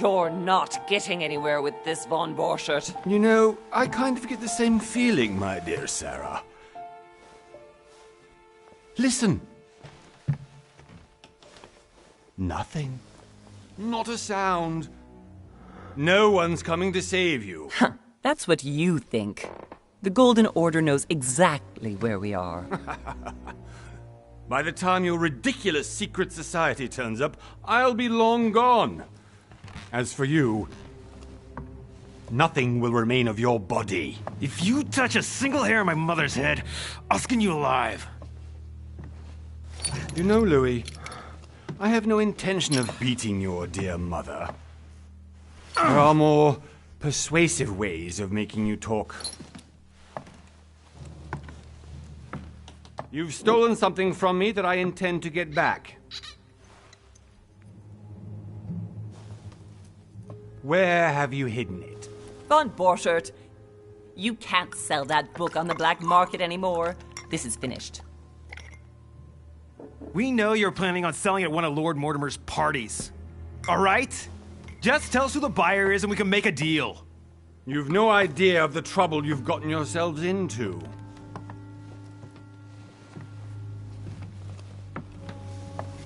You're not getting anywhere with this, Von Borchert. You know, I kind of get the same feeling, my dear Sarah. Listen. Nothing. Not a sound. No one's coming to save you. Huh, that's what you think. The Golden Order knows exactly where we are. By the time your ridiculous secret society turns up, I'll be long gone. As for you, nothing will remain of your body. If you touch a single hair on my mother's head, I'll skin you alive. You know, Louis, I have no intention of beating your dear mother. There are more persuasive ways of making you talk. You've stolen something from me that I intend to get back. Where have you hidden it? Von Borchert, you can't sell that book on the black market anymore. This is finished. We know you're planning on selling at one of Lord Mortimer's parties. All right? Just tell us who the buyer is and we can make a deal. You've no idea of the trouble you've gotten yourselves into.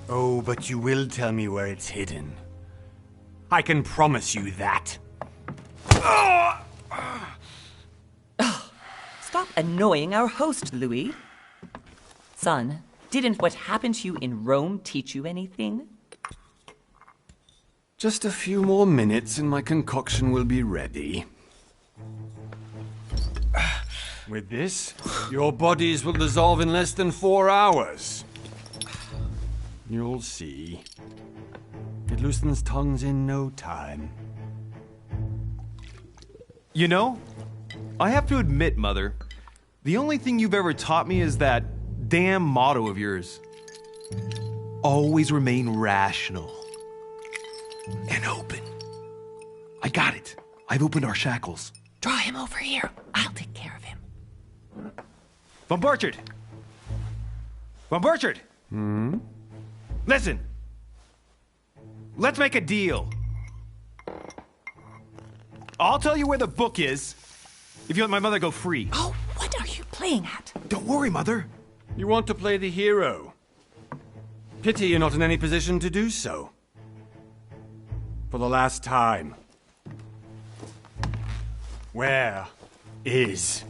Oh, but you will tell me where it's hidden. I can promise you that. Stop annoying our host, Louis. Son, didn't what happened to you in Rome teach you anything? Just a few more minutes and my concoction will be ready. With this, your bodies will dissolve in less than 4 hours. You'll see. It loosens tongues in no time. You know, I have to admit, Mother, the only thing you've ever taught me is that damn motto of yours. Always remain rational. And open. I got it. I've opened our shackles. Draw him over here. I'll take care of him. Von Borchert! Von Borchert! Hmm? Listen. Let's make a deal. I'll tell you where the book is if you let my mother go free. Oh, what are you playing at? Don't worry, Mother. You want to play the hero. Pity you're not in any position to do so. For the last time. Where is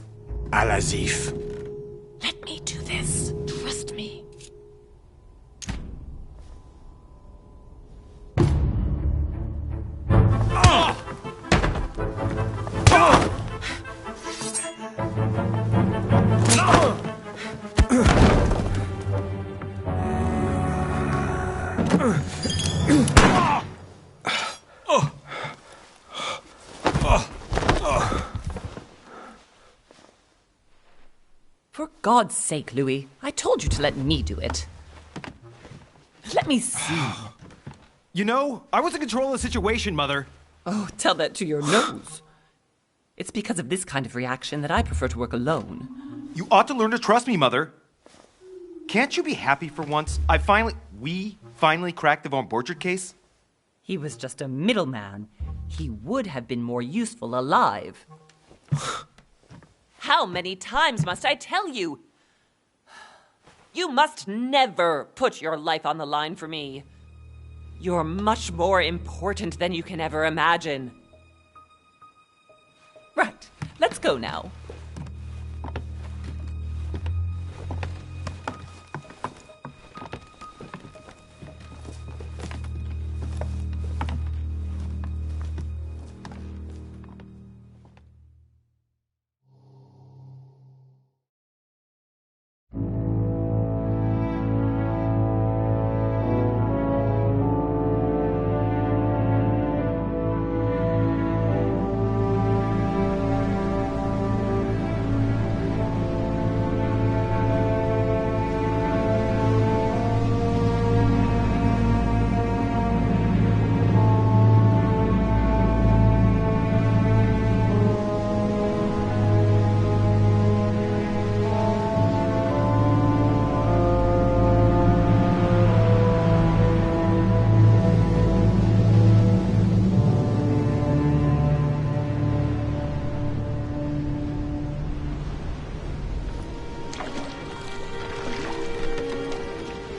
Al-Azif? Let me do this. Trust me. For God's sake, Louis, I told you to let me do it. Let me see. You know, I was in control of the situation, Mother. Oh, tell that to your nose. It's because of this kind of reaction that I prefer to work alone. You ought to learn to trust me, Mother. Can't you be happy for once? We finally cracked the Von Borchert case? He was just a middleman. He would have been more useful alive. How many times must I tell you? You must never put your life on the line for me. You're much more important than you can ever imagine. Right, let's go now.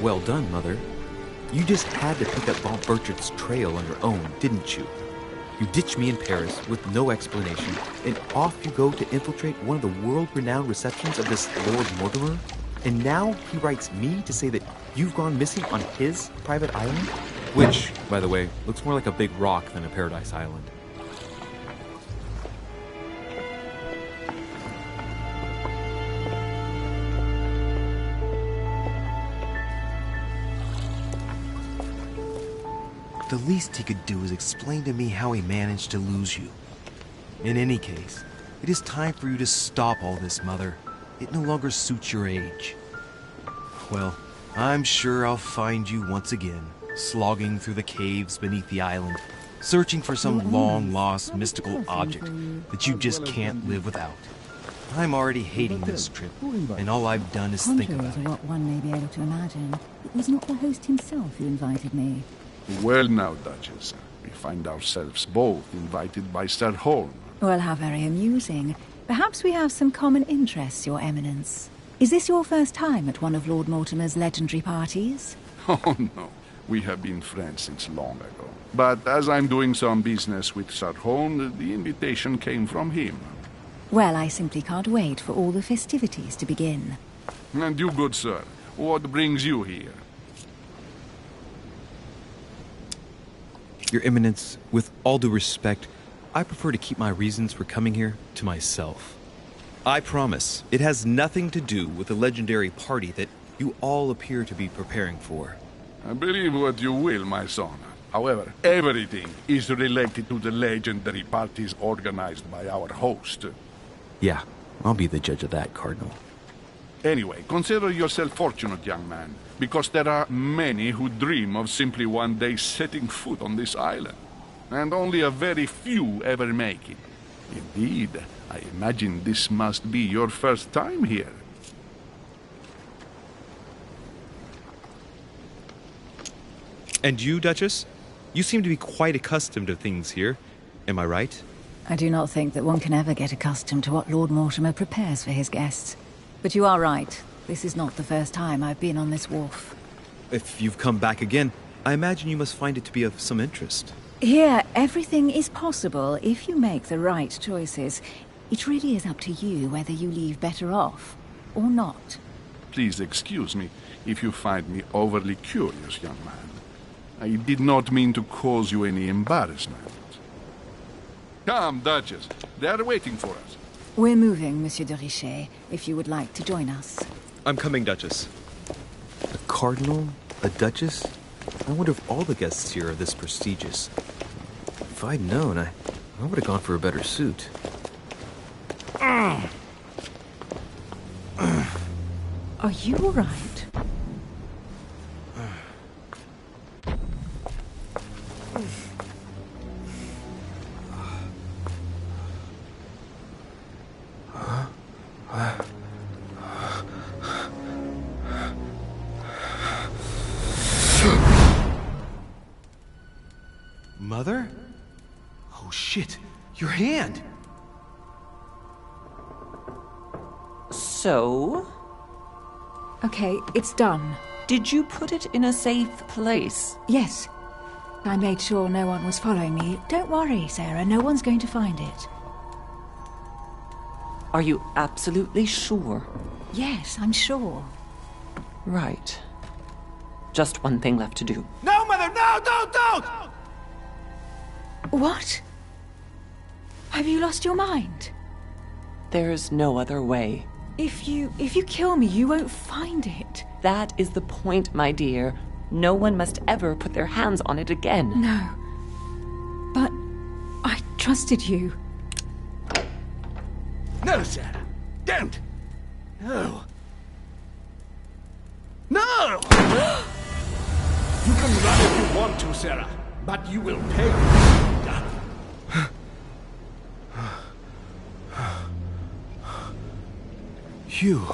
Well done, Mother. You just had to pick up Bob Burchard's trail on your own, didn't you? You ditched me in Paris with no explanation, and off you go to infiltrate one of the world-renowned receptions of this Lord Mortimer? And now he writes me to say that you've gone missing on his private island? Which, by the way, looks more like a big rock than a paradise island. The least he could do is explain to me how he managed to lose you. In any case, it is time for you to stop all this, Mother. It no longer suits your age. Well, I'm sure I'll find you once again, slogging through the caves beneath the island, searching for some long-lost mystical object that you just can't live without. I'm already hating this trip, and all I've done is think Contrary about to it. what one may be able to imagine, it was not the host himself who invited me. Well now, Duchess, we find ourselves both invited by Sir Holm. Well, how very amusing. Perhaps we have some common interests, Your Eminence. Is this your first time at one of Lord Mortimer's legendary parties? Oh no, we have been friends since long ago. But as I'm doing some business with Sir Holm, the invitation came from him. Well, I simply can't wait for all the festivities to begin. And you, good sir, what brings you here? Your Eminence, with all due respect, I prefer to keep my reasons for coming here to myself. I promise, it has nothing to do with the legendary party that you all appear to be preparing for. I believe what you will, my son. However, everything is related to the legendary parties organized by our host. Yeah, I'll be the judge of that, Cardinal. Anyway, consider yourself fortunate, young man, because there are many who dream of simply one day setting foot on this island, and only a very few ever make it. Indeed, I imagine this must be your first time here. And you, Duchess? You seem to be quite accustomed to things here. Am I right? I do not think that one can ever get accustomed to what Lord Mortimer prepares for his guests. But you are right. This is not the first time I've been on this wharf. If you've come back again, I imagine you must find it to be of some interest. Here, everything is possible if you make the right choices. It really is up to you whether you leave better off or not. Please excuse me if you find me overly curious, young man. I did not mean to cause you any embarrassment. Come, Duchess. They are waiting for us. We're moving, Monsieur de Richet, if you would like to join us. I'm coming, Duchess. A cardinal? A duchess? I wonder if all the guests here are this prestigious. If I'd known, I would have gone for a better suit. Are you all right? Mother? Oh shit, your hand! So, Okay, it's done. did you put it in a safe place? Yes. I made sure no one was following me. Don't worry, Sarah, no one's going to find it. Are you absolutely sure? Yes, I'm sure. Right. Just one thing left to do. No, Mother, no, don't! What? Have you lost your mind? There's no other way. If you kill me, you won't find it. That is the point, my dear. No one must ever put their hands on it again. No. But I trusted you. No, Sarah. Don't. No. No! You can run if you want to, Sarah, but you will pay. Hugh.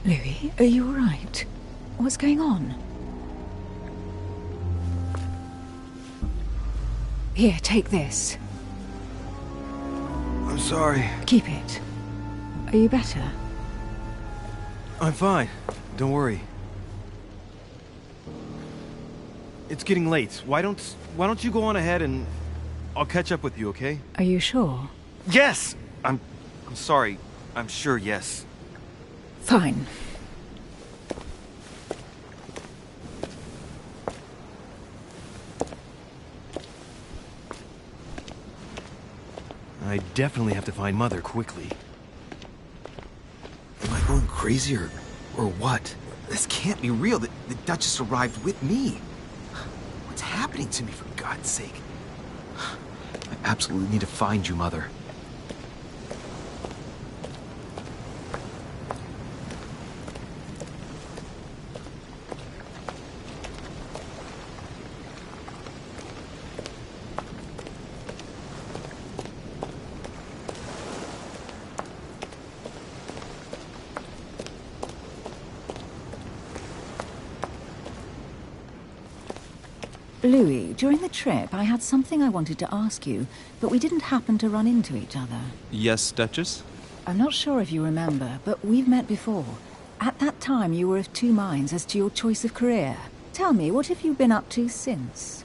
Louis, are you all right? What's going on? Here, take this. I'm sorry. Keep it. Are you better? I'm fine. Don't worry. it's getting late. Why don't you go on ahead and I'll catch up with you, okay? Are you sure? Yes! I'm sorry. I'm sure, yes. Fine. I definitely have to find Mother quickly. Am I going crazy or what? This can't be real. The Duchess arrived with me. What's happening to me, for God's sake? I absolutely need to find you, Mother. Louis, during the trip, I had something I wanted to ask you, but we didn't happen to run into each other. Yes, Duchess? I'm not sure if you remember, but we've met before. At that time, you were of two minds as to your choice of career. Tell me, what have you been up to since?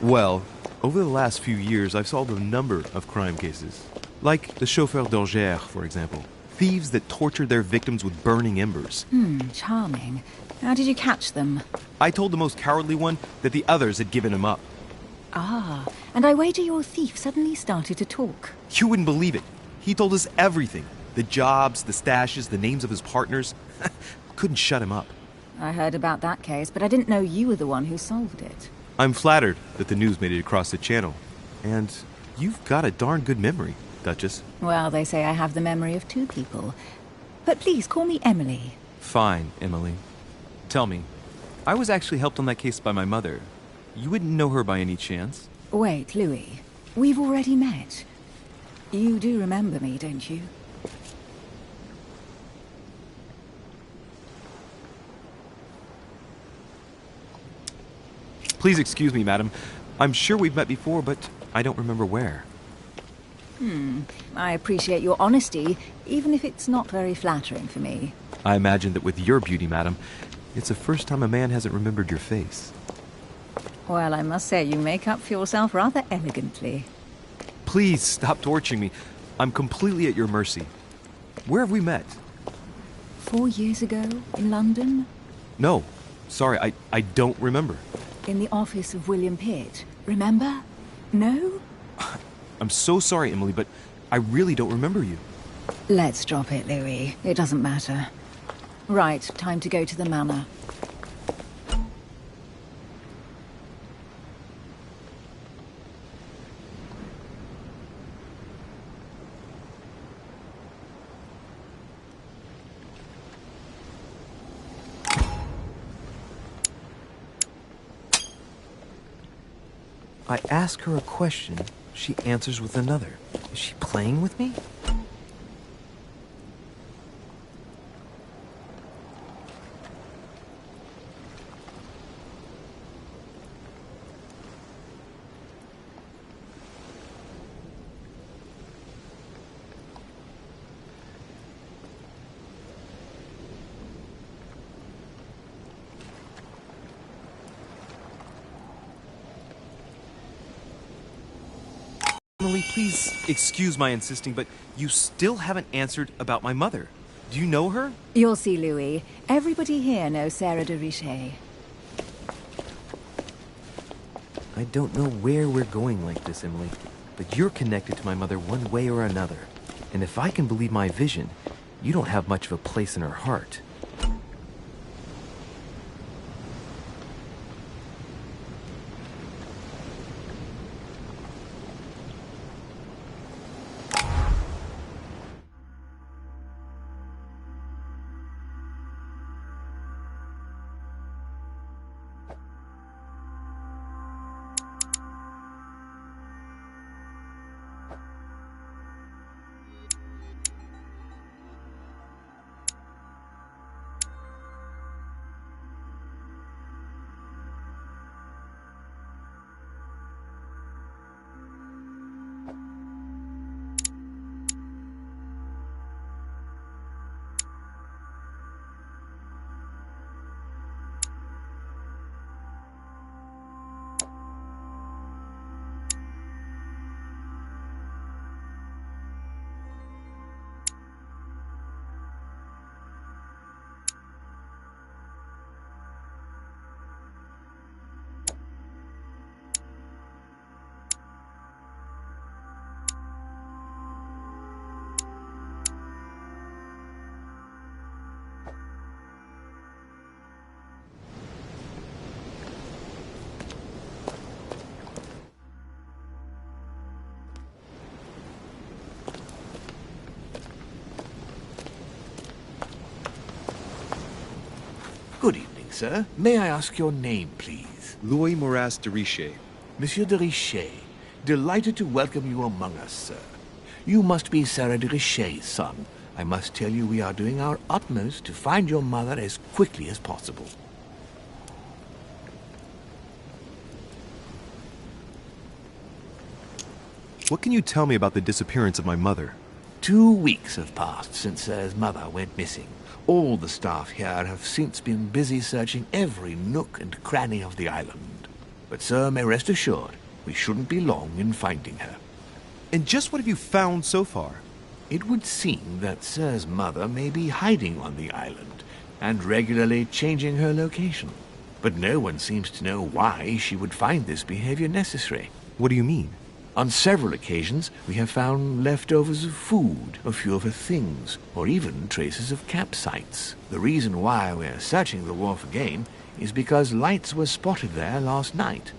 Well, over the last few years, I've solved a number of crime cases. Like the chauffeur d'Angers, for example. Thieves that tortured their victims with burning embers. Charming. How did you catch them? I told the most cowardly one that the others had given him up. Ah, and I wager your thief suddenly started to talk. You wouldn't believe it. He told us everything. The jobs, the stashes, the names of his partners. Couldn't shut him up. I heard about that case, but I didn't know you were the one who solved it. I'm flattered that the news made it across the channel. And you've got a darn good memory, Duchess. Well, they say I have the memory of two people. But please, call me Emily. Fine, Emily. Tell me, I was actually helped on that case by my mother. You wouldn't know her by any chance? Wait, Louis. We've already met. You do remember me, don't you? Please excuse me, madam. I'm sure we've met before, but I don't remember where. I appreciate your honesty, even if it's not very flattering for me. I imagine that with your beauty, madam, it's the first time a man hasn't remembered your face. Well, I must say you make up for yourself rather elegantly. Please stop torturing me. I'm completely at your mercy. Where have we met? 4 years ago, in London? No. Sorry, I don't remember. In the office of William Pitt. Remember? No? I'm so sorry, Emily, but I really don't remember you. Let's drop it, Louis. It doesn't matter. Right, time to go to the manor. I ask her a question, she answers with another. Is she playing with me? please excuse my insisting, but you still haven't answered about my mother. Do you know her? You'll see, Louis. Everybody here knows Sarah de Richet. I don't know where we're going like this, Emily, but you're connected to my mother one way or another. And if I can believe my vision, you don't have much of a place in her heart. Good evening, sir. May I ask your name, please? Louis Moras de Richet. Monsieur de Richet, delighted to welcome you among us, sir. You must be Sarah de Richet's son. I must tell you we are doing our utmost to find your mother as quickly as possible. What can you tell me about the disappearance of my mother? 2 weeks have passed since Sir's mother went missing. All the staff here have since been busy searching every nook and cranny of the island. But Sir may rest assured, we shouldn't be long in finding her. And just what have you found so far? It would seem that Sir's mother may be hiding on the island and regularly changing her location. But no one seems to know why she would find this behavior necessary. What do you mean? On several occasions, we have found leftovers of food, a few of her things, or even traces of campsites. The reason why we're searching the wharf again is because lights were spotted there last night.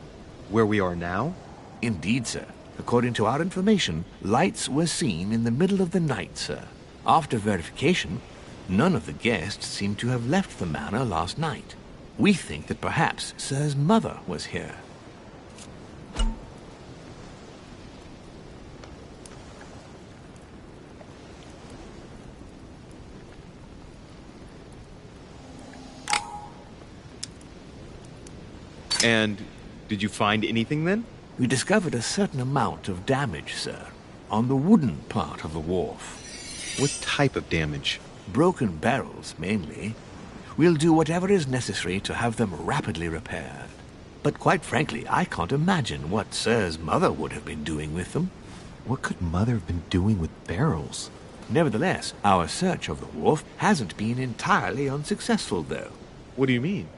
Where we are now? Indeed, sir. According to our information, lights were seen in the middle of the night, sir. After verification, none of the guests seem to have left the manor last night. We think that perhaps Sir's mother was here. And did you find anything then? We discovered a certain amount of damage, sir, on the wooden part of the wharf. What type of damage? Broken barrels, mainly. We'll do whatever is necessary to have them rapidly repaired. But quite frankly, I can't imagine what Sir's mother would have been doing with them. What could Mother have been doing with barrels? Nevertheless, our search of the wharf hasn't been entirely unsuccessful, though. What do you mean?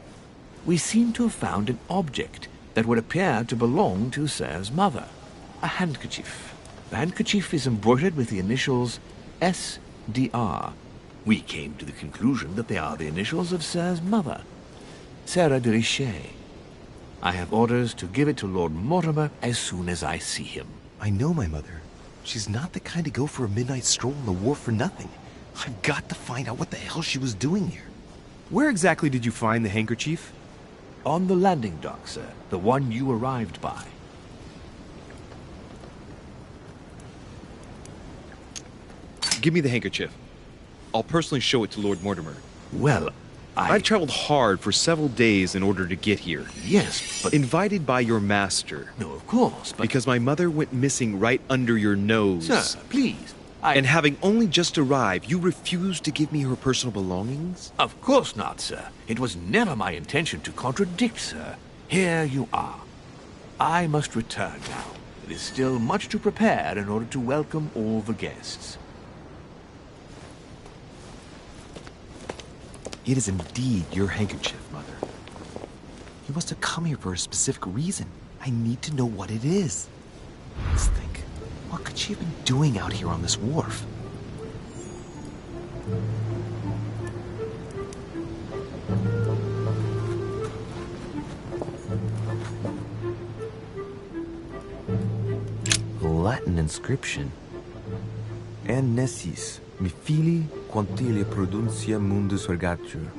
We seem to have found an object that would appear to belong to Sir's mother. A handkerchief. The handkerchief is embroidered with the initials S.D.R. We came to the conclusion that they are the initials of Sir's mother, Sarah de Richet. I have orders to give it to Lord Mortimer as soon as I see him. I know my mother. She's not the kind to go for a midnight stroll on the wharf for nothing. I've got to find out what the hell she was doing here. Where exactly did you find the handkerchief? On the landing dock, sir. The one you arrived by. Give me the handkerchief. I'll personally show it to Lord Mortimer. Well, I've traveled hard for several days in order to get here. Yes, but... Invited by your master. No, of course, but... Because my mother went missing right under your nose. Sir, please. And having only just arrived, you refused to give me her personal belongings? Of course not, sir. It was never my intention to contradict, sir. Here you are. I must return now. It is still much to prepare in order to welcome all the guests. It is indeed your handkerchief, Mother. You must have come here for a specific reason. I need to know what it is. Let's think. What could she have been doing out here on this wharf? A Latin inscription. En nessis, mi fili, quantilia produncia mundus ergatur.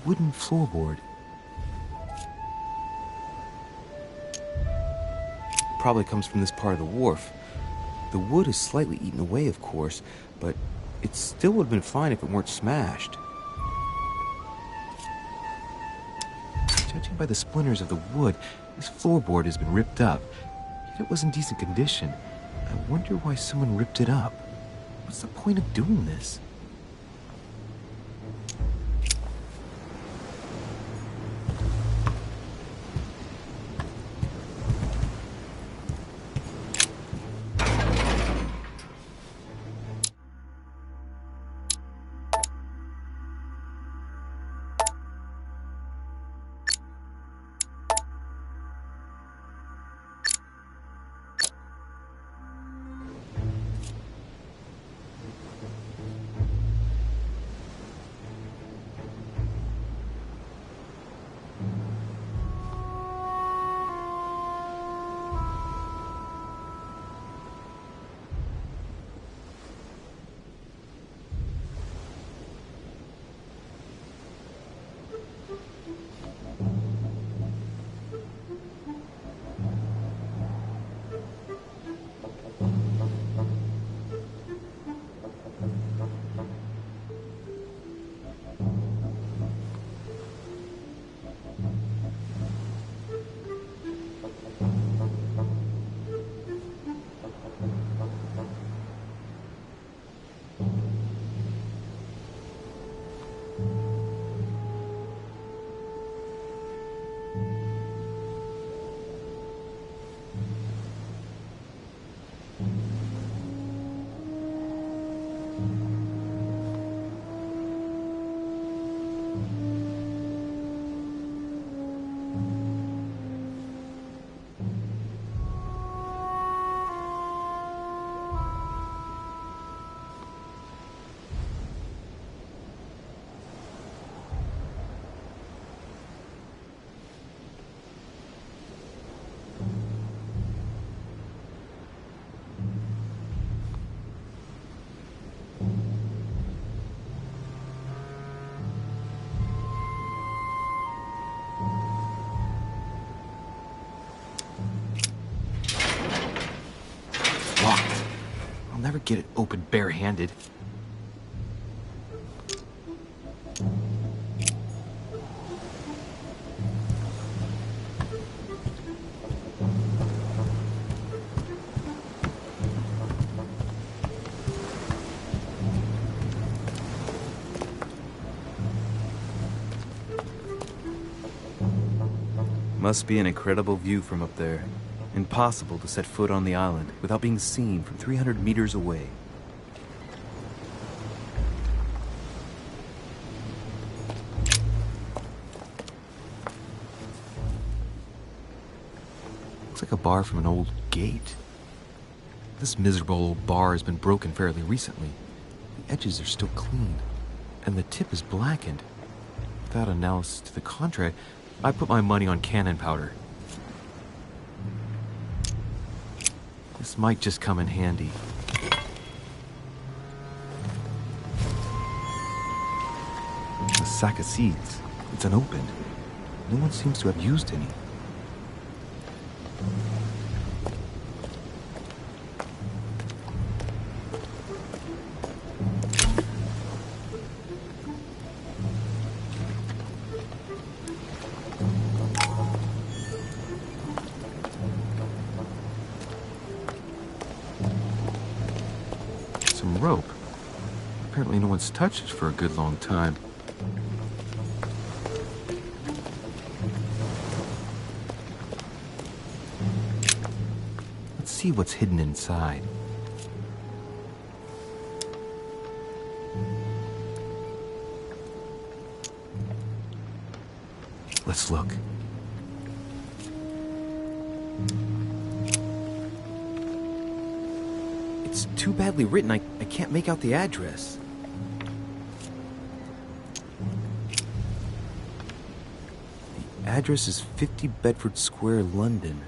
Wooden floorboard. Probably comes from this part of the wharf. The wood is slightly eaten away, of course, but it still would have been fine if it weren't smashed. Judging by the splinters of the wood, this floorboard has been ripped up. Yet it was in decent condition. I wonder why someone ripped it up. What's the point of doing this? Locked. I'll never get it open barehanded. Must be an incredible view from up there. Impossible to set foot on the island without being seen from 300 meters away. Looks like a bar from an old gate. This miserable old bar has been broken fairly recently. The edges are still clean, and the tip is blackened. Without analysis to the contrary, I put my money on cannon powder. This might just come in handy. A sack of seeds. It's unopened. No one seems to have used any. rope. Apparently no one's touched it for a good long time. Let's see what's hidden inside. Let's look. It's too badly written, I can't make out the address. The address is 50 Bedford Square, London.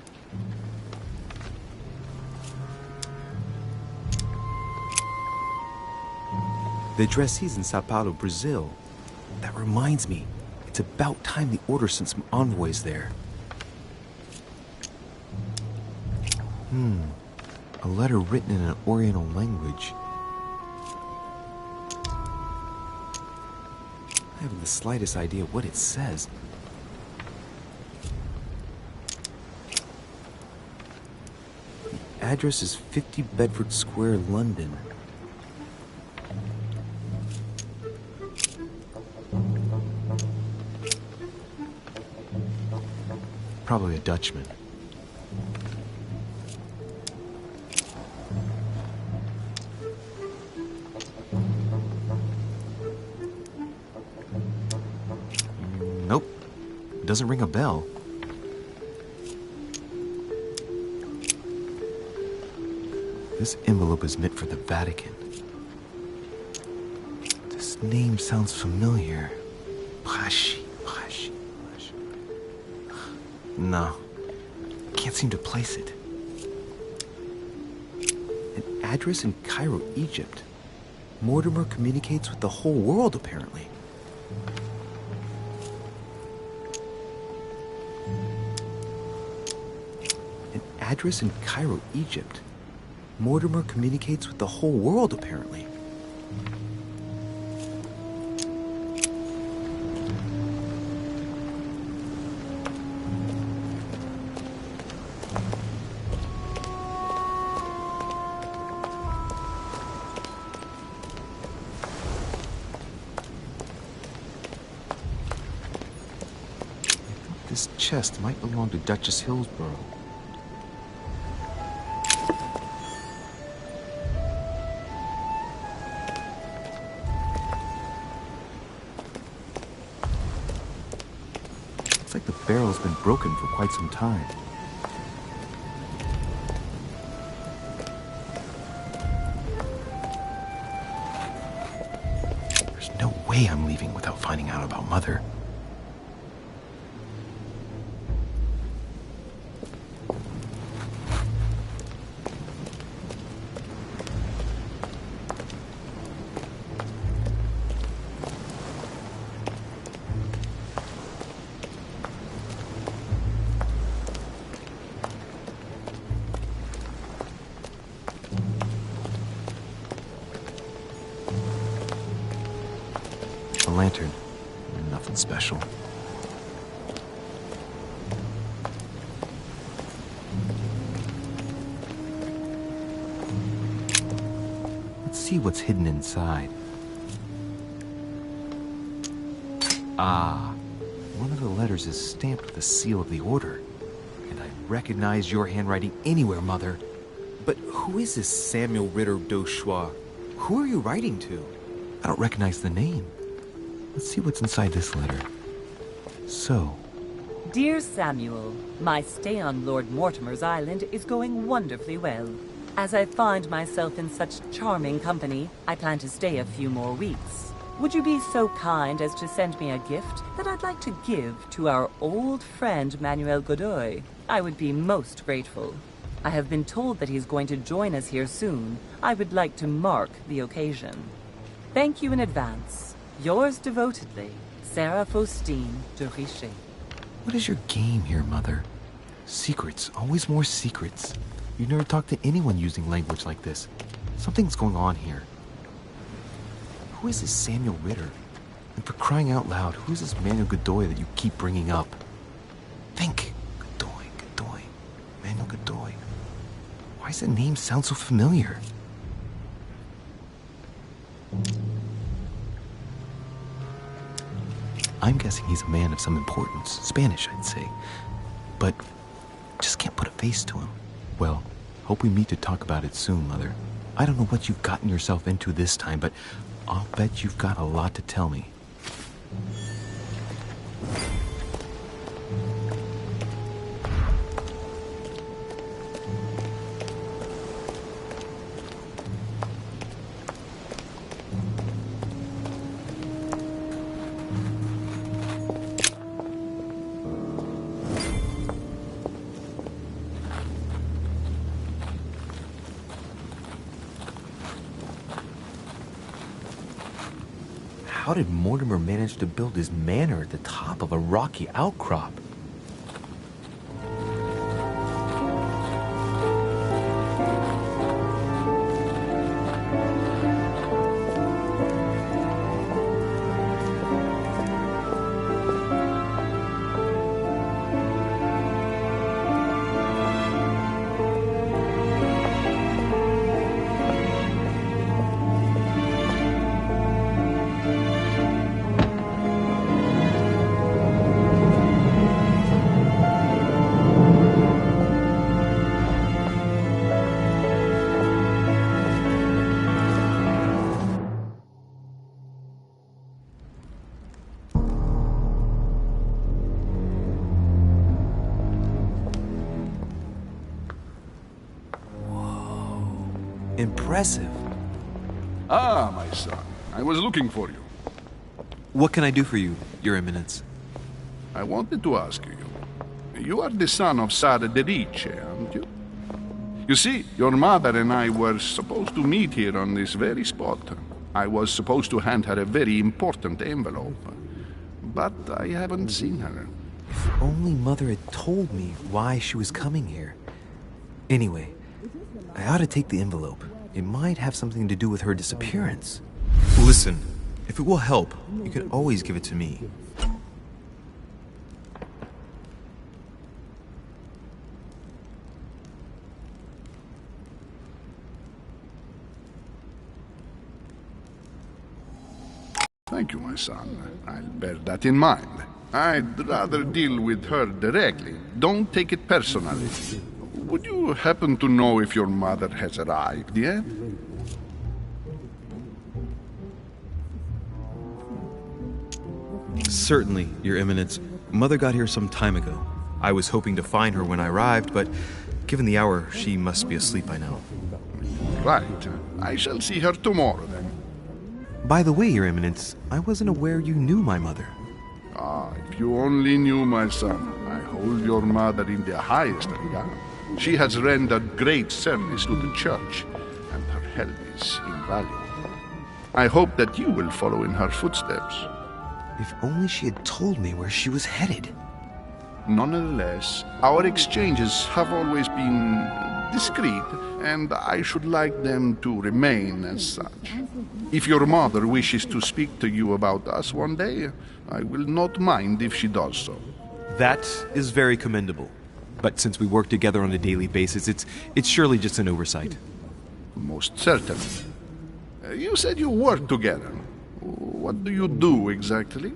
The addressee's in Sao Paulo, Brazil. That reminds me, it's about time the Order sent some envoys there. A letter written in an Oriental language. I haven't the slightest idea what it says. The address is 50 Bedford Square, London. Probably a Dutchman. Nope. Doesn't ring a bell. This envelope is meant for the Vatican. This name sounds familiar. Pashi. No. Can't seem to place it. An address in Cairo, Egypt. Mortimer communicates with the whole world, apparently. An address in Cairo, Egypt. Mortimer communicates with the whole world, apparently. This chest might belong to Duchess Hillsborough. Looks like the barrel's been broken for quite some time. There's no way I'm leaving without finding out about Mother. A lantern. Nothing special. Let's see what's hidden inside. Ah, one of the letters is stamped with the seal of the Order. And I recognize your handwriting anywhere, Mother. But who is this Samuel Ritter d'Auchois? Who are you writing to? I don't recognize the name. Let's see what's inside this letter. So. Dear Samuel, my stay on Lord Mortimer's island is going wonderfully well. As I find myself in such charming company, I plan to stay a few more weeks. Would you be so kind as to send me a gift that I'd like to give to our old friend Manuel Godoy? I would be most grateful. I have been told that he's going to join us here soon. I would like to mark the occasion. Thank you in advance. Yours devotedly, Sarah Faustine de Richet. What is your game here, Mother? Secrets, always more secrets. You never talk to anyone using language like this. Something's going on here. Who is this Samuel Ritter? And for crying out loud, who is this Manuel Godoy that you keep bringing up? Think. Godoy. Manuel Godoy. Why does that name sound so familiar? I'm guessing he's a man of some importance. Spanish, I'd say. But just can't put a face to him. Well, hope we meet to talk about it soon, Mother. I don't know what you've gotten yourself into this time, but I'll bet you've got a lot to tell me. How did Mortimer manage to build his manor at the top of a rocky outcrop? Impressive. Ah, my son. I was looking for you. What can I do for you, Your Eminence? I wanted to ask you. You are the son of Sara de Rice, aren't you? You see, your mother and I were supposed to meet here on this very spot. I was supposed to hand her a very important envelope. But I haven't seen her. If only Mother had told me why she was coming here. Anyway, I ought to take the envelope. It might have something to do with her disappearance. Listen, if it will help, you can always give it to me. Thank you, my son. I'll bear that in mind. I'd rather deal with her directly. Don't take it personally. Would you happen to know if your mother has arrived yet? Certainly, Your Eminence. Mother got here some time ago. I was hoping to find her when I arrived, but given the hour, she must be asleep by now. Right. I shall see her tomorrow, then. By the way, Your Eminence, I wasn't aware you knew my mother. Ah, if you only knew, my son. I hold your mother in the highest regard. She has rendered great service to the church, and her help is invaluable. I hope that you will follow in her footsteps. If only she had told me where she was headed. Nonetheless, our exchanges have always been discreet, and I should like them to remain as such. If your mother wishes to speak to you about us one day, I will not mind if she does so. That is very commendable. But since we work together on a daily basis, it's surely just an oversight. Most certainly. You said you work together. What do you do exactly?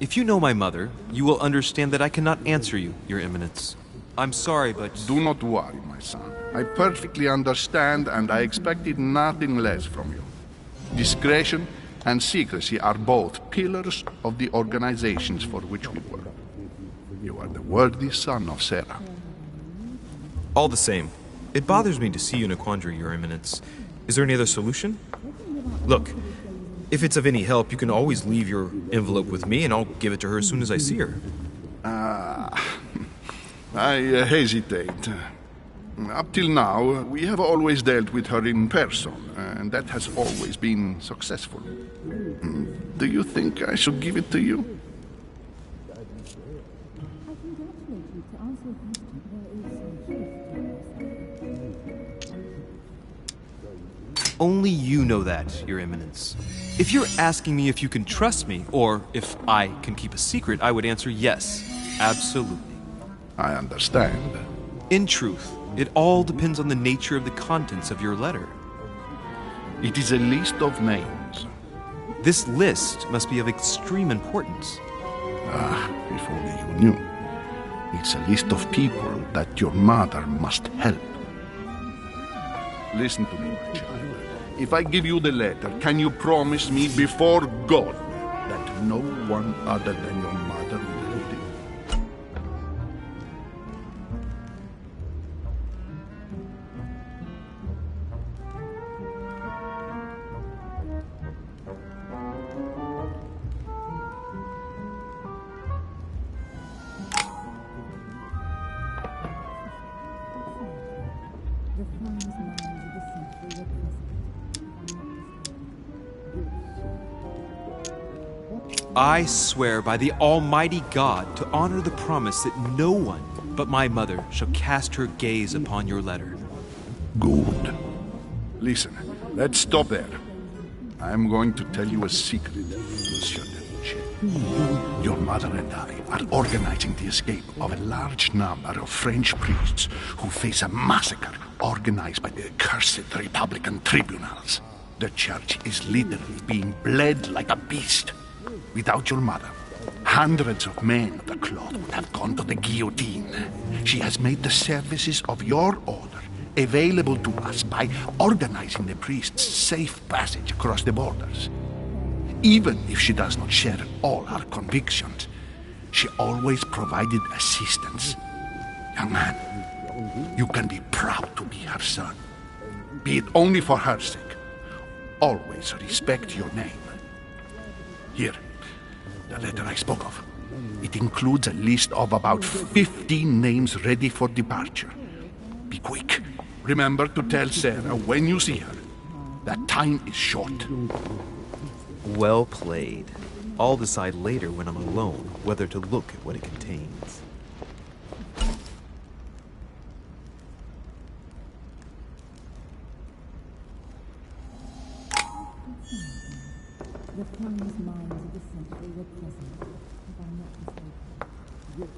If you know my mother, you will understand that I cannot answer you, Your Eminence. I'm sorry, but... Do not worry, my son. I perfectly understand, and I expected nothing less from you. Discretion and secrecy are both pillars of the organizations for which we work. You are the worthy son of Sarah. All the same, it bothers me to see you in a quandary, Your Eminence. Is there any other solution? Look, if it's of any help, you can always leave your envelope with me, and I'll give it to her as soon as I see her. I hesitate. Up till now, we have always dealt with her in person, and that has always been successful. Do you think I should give it to you? Only you know that, Your Eminence. If you're asking me if you can trust me, or if I can keep a secret, I would answer yes, absolutely. I understand. In truth, it all depends on the nature of the contents of your letter. It is a list of names. This list must be of extreme importance. If only you knew. It's a list of people that your mother must help. Listen to me, my child. If I give you the letter, can you promise me before God that no one other than your mother will read it? I swear by the Almighty God to honor the promise that no one but my mother shall cast her gaze upon your letter. Good. Listen, let's stop there. I'm going to tell you a secret, Monsieur Deluce. Your mother and I are organizing the escape of a large number of French priests who face a massacre organized by the accursed Republican tribunals. The church is literally being bled like a beast. Without your mother, hundreds of men of the cloth would have gone to the guillotine. She has made the services of your order available to us by organizing the priests' safe passage across the borders. Even if she does not share all our convictions, she always provided assistance. Young man, you can be proud to be her son. Be it only for her sake. Always respect your name. Here, the letter I spoke of. It includes a list of about 15 names ready for departure. Be quick. Remember to tell Sarah when you see her that time is short. Well played. I'll decide later when I'm alone whether to look at what it contains. The finest minds of the century were present, if I'm not mistaken. Yes.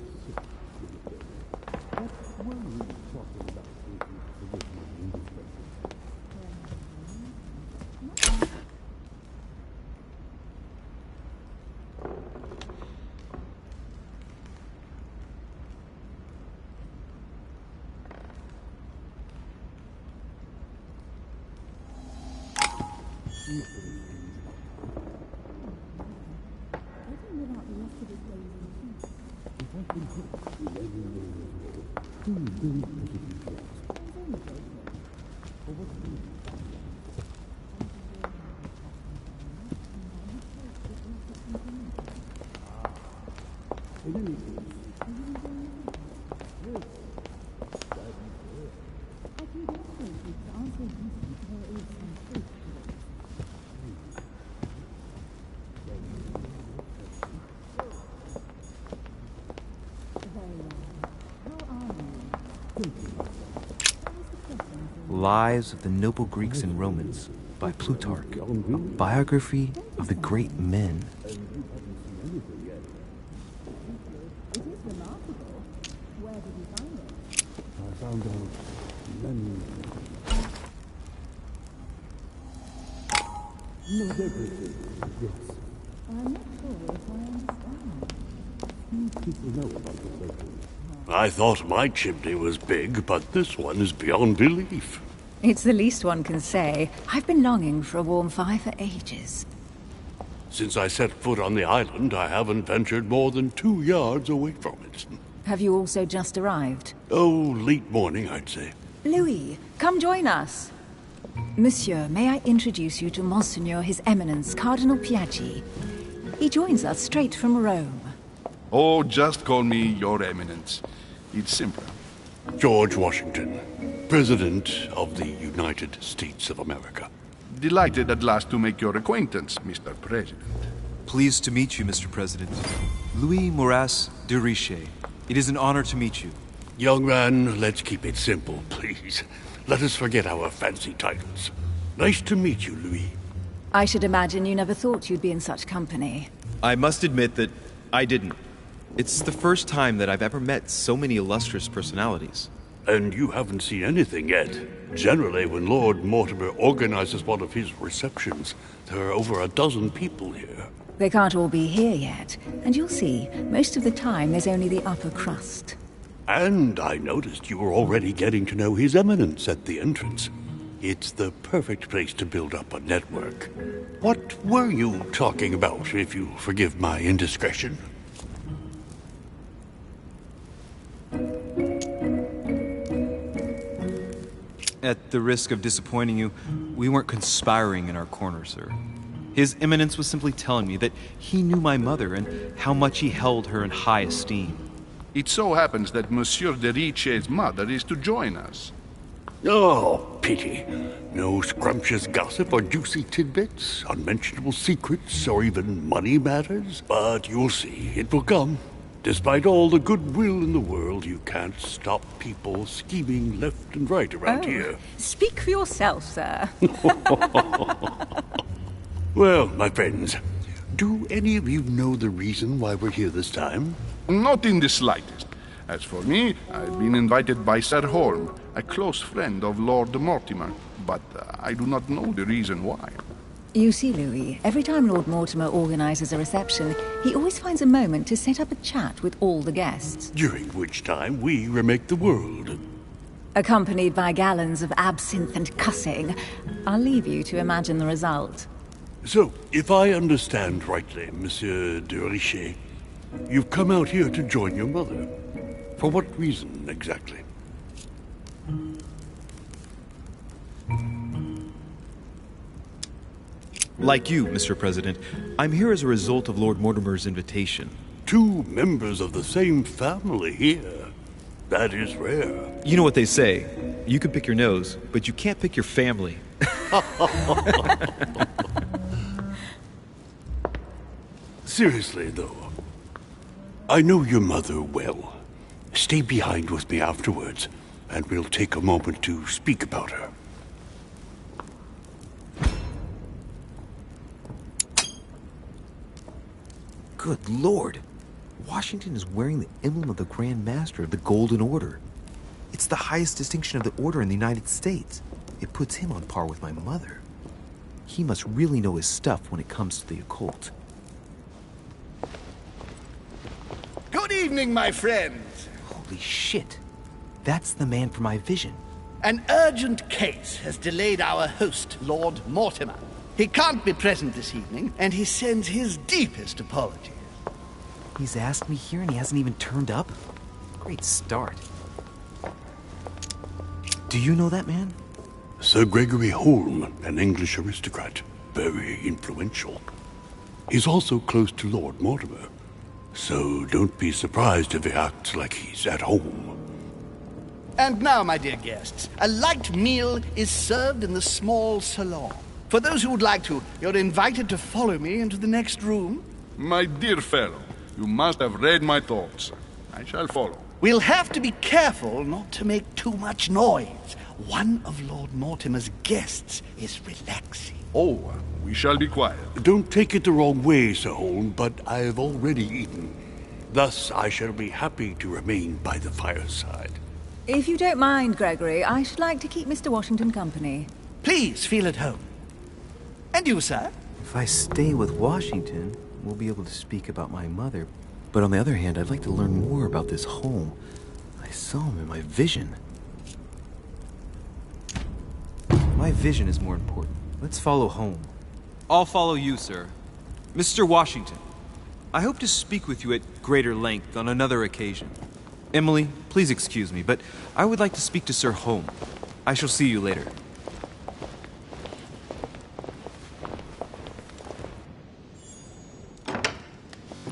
What were you talking about? Lives of the Noble Greeks and Romans by Plutarch, a biography of the great men. I thought my chimney was big, but this one is beyond belief. It's the least one can say. I've been longing for a warm fire for ages. Since I set foot on the island, I haven't ventured more than 2 yards away from it. Have you also just arrived? Oh, late morning, I'd say. Louis, come join us. Monsieur, may I introduce you to Monseigneur His Eminence, Cardinal Piaggi. He joins us straight from Rome. Oh, just call me Your Eminence. It's simpler. George Washington, President of the United States of America. Delighted at last to make your acquaintance, Mr. President. Pleased to meet you, Mr. President. Louis Maurras de Richet. It is an honor to meet you. Young man, let's keep it simple, please. Let us forget our fancy titles. Nice to meet you, Louis. I should imagine you never thought you'd be in such company. I must admit that I didn't. It's the first time that I've ever met so many illustrious personalities. And you haven't seen anything yet. Generally, when Lord Mortimer organizes one of his receptions, there are over a dozen people here. They can't all be here yet, and you'll see, most of the time there's only the upper crust. And I noticed you were already getting to know His Eminence at the entrance. It's the perfect place to build up a network. What were you talking about, if you forgive my indiscretion? At the risk of disappointing you, we weren't conspiring in our corner, sir. His Eminence was simply telling me that he knew my mother and how much he held her in high esteem. It so happens that Monsieur de Riche's mother is to join us. Oh, pity. No scrumptious gossip or juicy tidbits, unmentionable secrets, or even money matters. But you'll see, it will come. Despite all the goodwill in the world, you can't stop people scheming left and right around here. Speak for yourself, sir. Well, my friends, do any of you know the reason why we're here this time? Not in the slightest. As for me, I've been invited by Sir Holm, a close friend of Lord Mortimer, but I do not know the reason why. You see, Louis, every time Lord Mortimer organizes a reception, he always finds a moment to set up a chat with all the guests. During which time we remake the world. Accompanied by gallons of absinthe and cussing. I'll leave you to imagine the result. So, if I understand rightly, Monsieur de Richet, you've come out here to join your mother. For what reason, exactly? Like you, Mr. President, I'm here as a result of Lord Mortimer's invitation. 2 members of the same family here. That is rare. You know what they say. You can pick your nose, but you can't pick your family. Seriously, though, I know your mother well. Stay behind with me afterwards, and we'll take a moment to speak about her. Good Lord. Washington is wearing the emblem of the Grand Master of the Golden Order. It's the highest distinction of the Order in the United States. It puts him on par with my mother. He must really know his stuff when it comes to the occult. Good evening, my friends. Holy shit. That's the man for my vision. An urgent case has delayed our host, Lord Mortimer. He can't be present this evening, and he sends his deepest apologies. He's asked me here and he hasn't even turned up? Great start. Do you know that man? Sir Gregory Holm, an English aristocrat. Very influential. He's also close to Lord Mortimer. So don't be surprised if he acts like he's at home. And now, my dear guests, a light meal is served in the small salon. For those who would like to, you're invited to follow me into the next room. My dear fellow, you must have read my thoughts. I shall follow. We'll have to be careful not to make too much noise. One of Lord Mortimer's guests is relaxing. Oh, we shall be quiet. Don't take it the wrong way, Sir Holm, but I've already eaten. Thus, I shall be happy to remain by the fireside. If you don't mind, Gregory, I should like to keep Mr. Washington company. Please feel at home. And you, sir? If I stay with Washington, we'll be able to speak about my mother. But on the other hand, I'd like to learn more about this home. I saw him in my vision. My vision is more important. Let's follow home. I'll follow you, sir. Mr. Washington, I hope to speak with you at greater length on another occasion. Emily, please excuse me, but I would like to speak to Sir Holm. I shall see you later.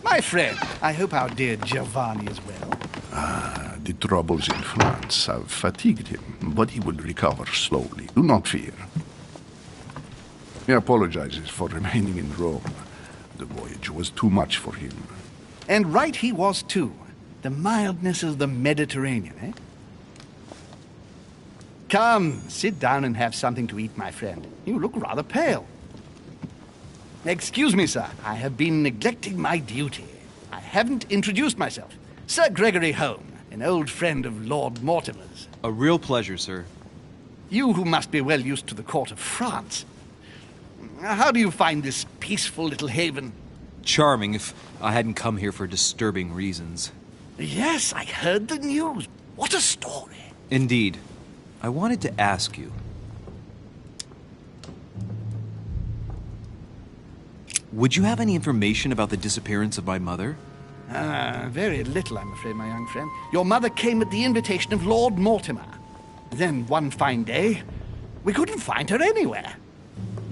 My friend, I hope our dear Giovanni is well. The troubles in France have fatigued him, but he will recover slowly. Do not fear. He apologizes for remaining in Rome. The voyage was too much for him. And right he was, too. The mildness of the Mediterranean, eh? Come, sit down and have something to eat, my friend. You look rather pale. Excuse me, sir. I have been neglecting my duty. I haven't introduced myself. Sir Gregory Home, an old friend of Lord Mortimer's. A real pleasure, sir. You who must be well used to the court of France. How do you find this peaceful little haven? Charming if I hadn't come here for disturbing reasons. Yes, I heard the news. What a story. Indeed. I wanted to ask you. Would you have any information about the disappearance of my mother? Very little, I'm afraid, my young friend. Your mother came at the invitation of Lord Mortimer. Then, one fine day, we couldn't find her anywhere.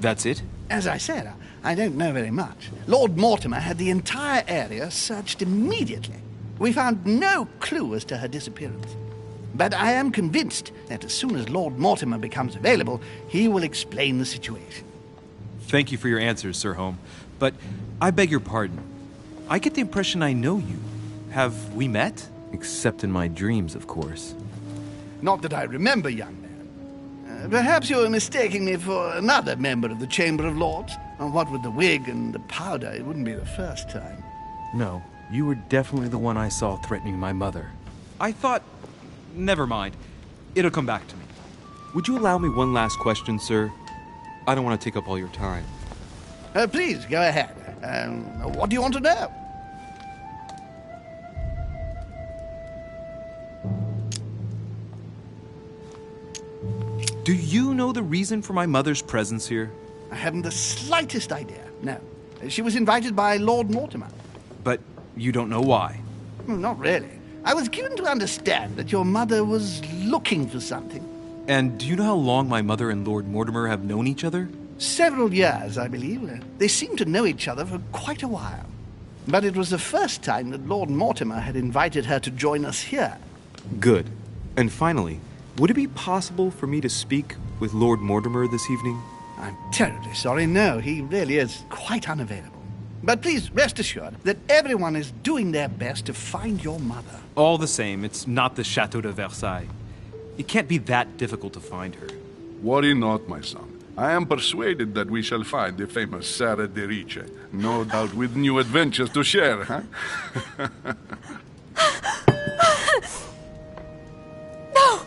That's it? As I said, I don't know very much. Lord Mortimer had the entire area searched immediately. We found no clue as to her disappearance. But I am convinced that as soon as Lord Mortimer becomes available, he will explain the situation. Thank you for your answers, Sir Home. But I beg your pardon. I get the impression I know you. Have we met? Except in my dreams, of course. Not that I remember, young man. Perhaps you are mistaking me for another member of the Chamber of Lords. What with the wig and the powder, it wouldn't be the first time. No, you were definitely the one I saw threatening my mother. I thought... Never mind. It'll come back to me. Would you allow me one last question, sir? I don't want to take up all your time. Please, go ahead. What do you want to know? Do you know the reason for my mother's presence here? I haven't the slightest idea, no. She was invited by Lord Mortimer. But you don't know why? Well, not really. I was given to understand that your mother was looking for something. And do you know how long my mother and Lord Mortimer have known each other? Several years, I believe. They seemed to know each other for quite a while. But it was the first time that Lord Mortimer had invited her to join us here. Good. And finally, would it be possible for me to speak with Lord Mortimer this evening? I'm terribly sorry, no. He really is quite unavailable. But please rest assured that everyone is doing their best to find your mother. All the same, it's not the Chateau de Versailles. It can't be that difficult to find her. Worry not, my son. I am persuaded that we shall find the famous Sarah de Riche. No doubt with new adventures to share, huh? No!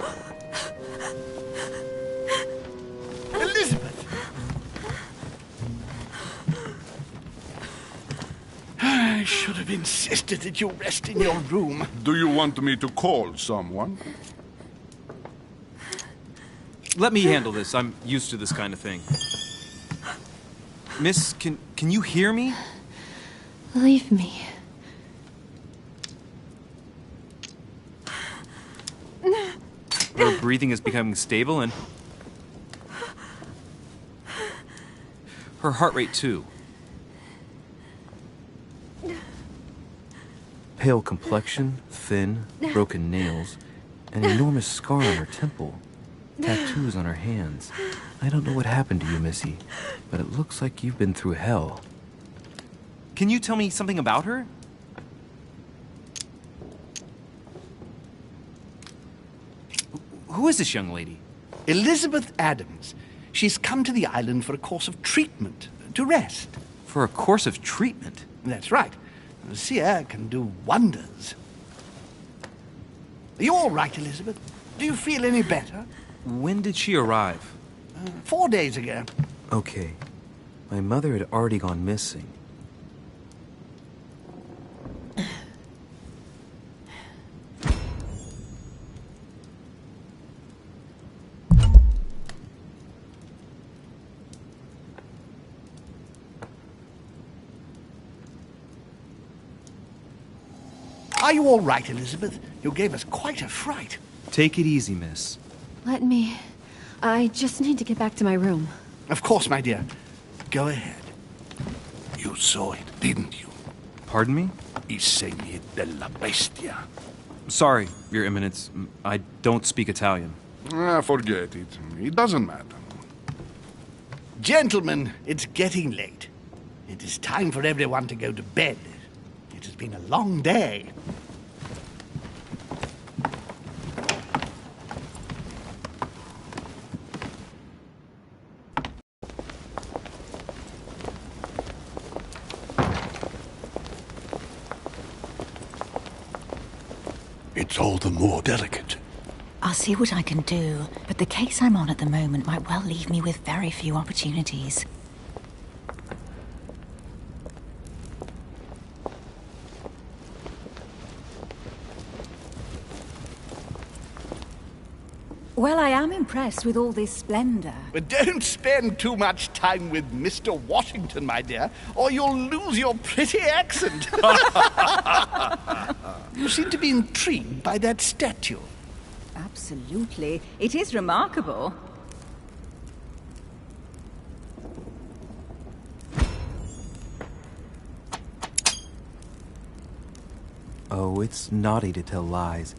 Elizabeth! I should have insisted that you rest in your room. Do you want me to call someone? Let me handle this. I'm used to this kind of thing. Miss, can you hear me? Leave me. Her breathing is becoming stable and... her heart rate too. Pale complexion, thin, broken nails, an enormous scar on her temple. Tattoos on her hands. I don't know what happened to you, Missy, but it looks like you've been through hell. Can you tell me something about her? Who is this young lady? Elizabeth Adams. She's come to the island for a course of treatment, to rest. For a course of treatment? That's right. Sea air can do wonders. Are you all right, Elizabeth? Do you feel any better? When did she arrive? 4 days ago. Okay. My mother had already gone missing. Are you all right, Elizabeth? You gave us quite a fright. Take it easy, miss. Let me... I just need to get back to my room. Of course, my dear. Go ahead. You saw it, didn't you? Pardon me? I segni della bestia. Sorry, Your Eminence. I don't speak Italian. Forget it. It doesn't matter. Gentlemen, it's getting late. It is time for everyone to go to bed. It has been a long day. it's all the more delicate. I'll see what I can do, but the case I'm on at the moment might well leave me with very few opportunities. Well, I am impressed with all this splendor. But don't spend too much time with Mr. Washington, my dear, or you'll lose your pretty accent. You seem to be intrigued by that statue. Absolutely. It is remarkable. Oh, it's naughty to tell lies.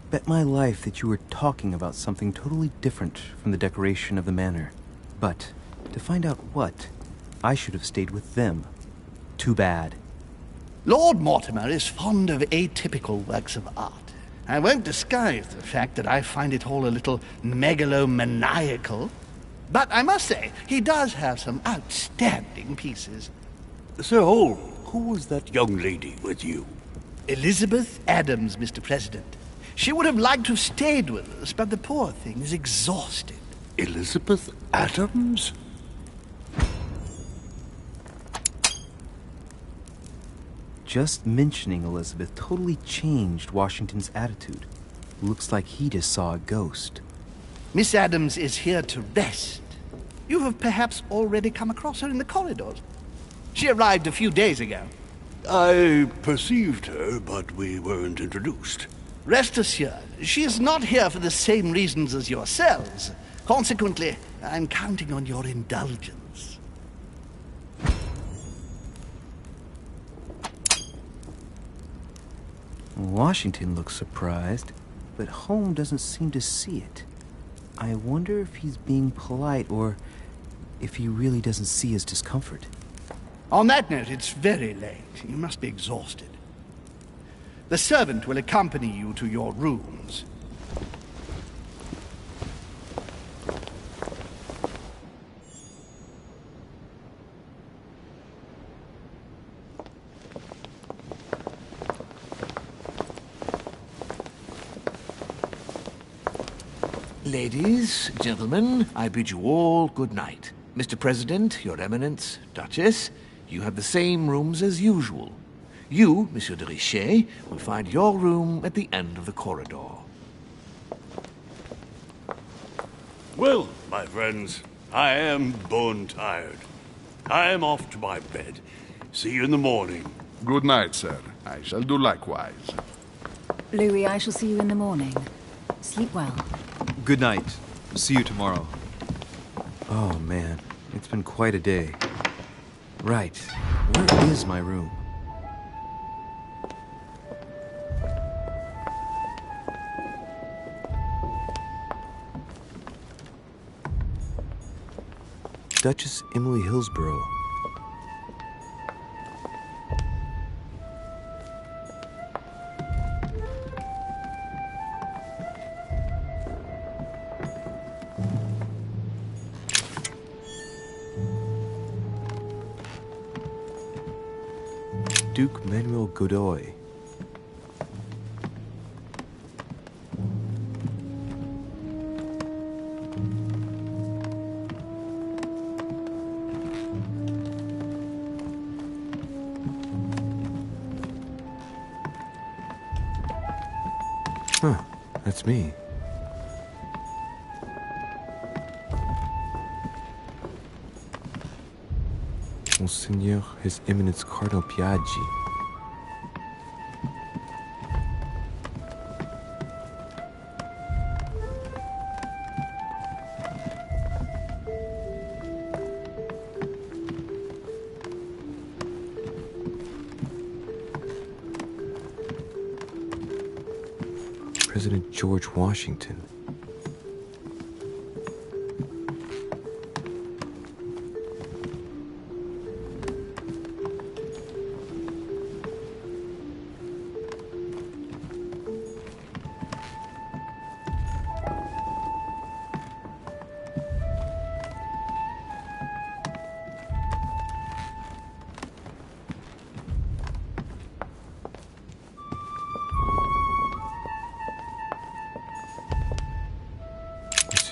Bet my life that you were talking about something totally different from the decoration of the manor. But to find out what, I should have stayed with them. Too bad. Lord Mortimer is fond of atypical works of art. I won't disguise the fact that I find it all a little megalomaniacal. But I must say, he does have some outstanding pieces. Sir Hall, who was that young lady with you? Elizabeth Adams, Mr. President. She would have liked to have stayed with us, but the poor thing is exhausted. Elizabeth Adams? Just mentioning Elizabeth totally changed Washington's attitude. Looks like he just saw a ghost. Miss Adams is here to rest. You have perhaps already come across her in the corridors. She arrived a few days ago. I perceived her, but we weren't introduced. Rest assured, she is not here for the same reasons as yourselves. Consequently, I'm counting on your indulgence. Washington looks surprised, but Holmes doesn't seem to see it. I wonder if he's being polite or if he really doesn't see his discomfort. On that note, it's very late. You must be exhausted. The servant will accompany you to your rooms. Ladies, gentlemen, I bid you all good night. Mr. President, Your Eminence, Duchess, you have the same rooms as usual. You, Monsieur de Richet, will find your room at the end of the corridor. Well, my friends, I am bone tired. I am off to my bed. See you in the morning. Good night, sir. I shall do likewise. Louis, I shall see you in the morning. Sleep well. Good night. See you tomorrow. Oh man, it's been quite a day. Right, where is my room? Duchess Emily Hillsborough. Duke Manuel Godoy. Huh, that's me. Monseigneur, His Eminence Cardinal Piaggi. President George Washington.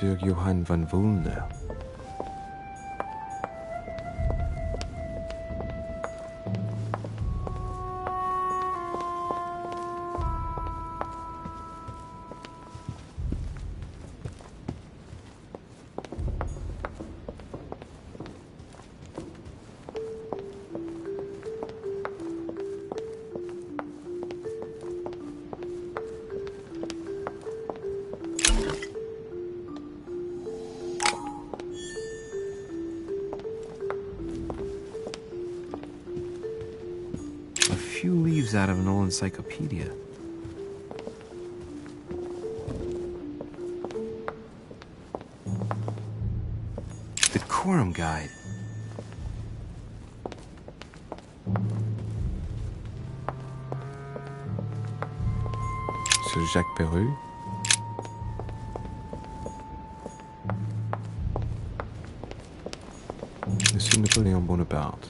Monsieur Johann von Wulner. Few leaves out of an old encyclopedia. Decorum guide. Sir Jacques Peru. Monsieur Napoléon Bonaparte.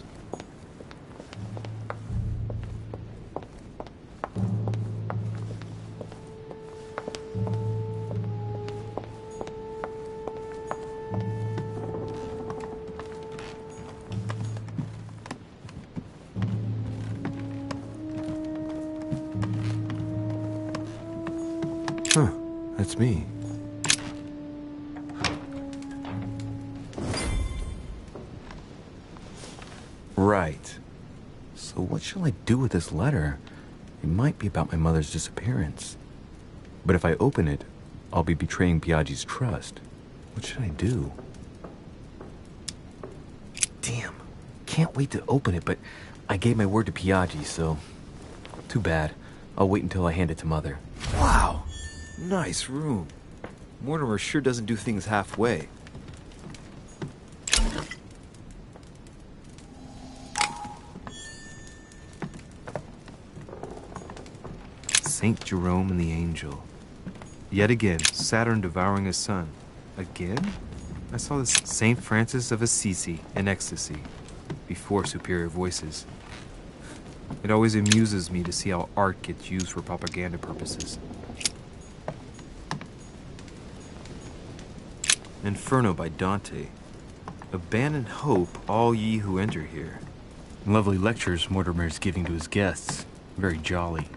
Huh, that's me. Right. So what shall I do with this letter? It might be about my mother's disappearance. But if I open it, I'll be betraying Piaggi's trust. What should I do? Damn. Can't wait to open it, but I gave my word to Piaggi, so... Too bad. I'll wait until I hand it to Mother. Wow! Nice room. Mortimer sure doesn't do things halfway. Saint Jerome and the Angel. Yet again, Saturn devouring his son. Again? I saw this Saint Francis of Assisi in ecstasy, before Superior Voices. It always amuses me to see how art gets used for propaganda purposes. Inferno by Dante. Abandon hope, all ye who enter here. Lovely lectures Mortimer is giving to his guests. Very jolly.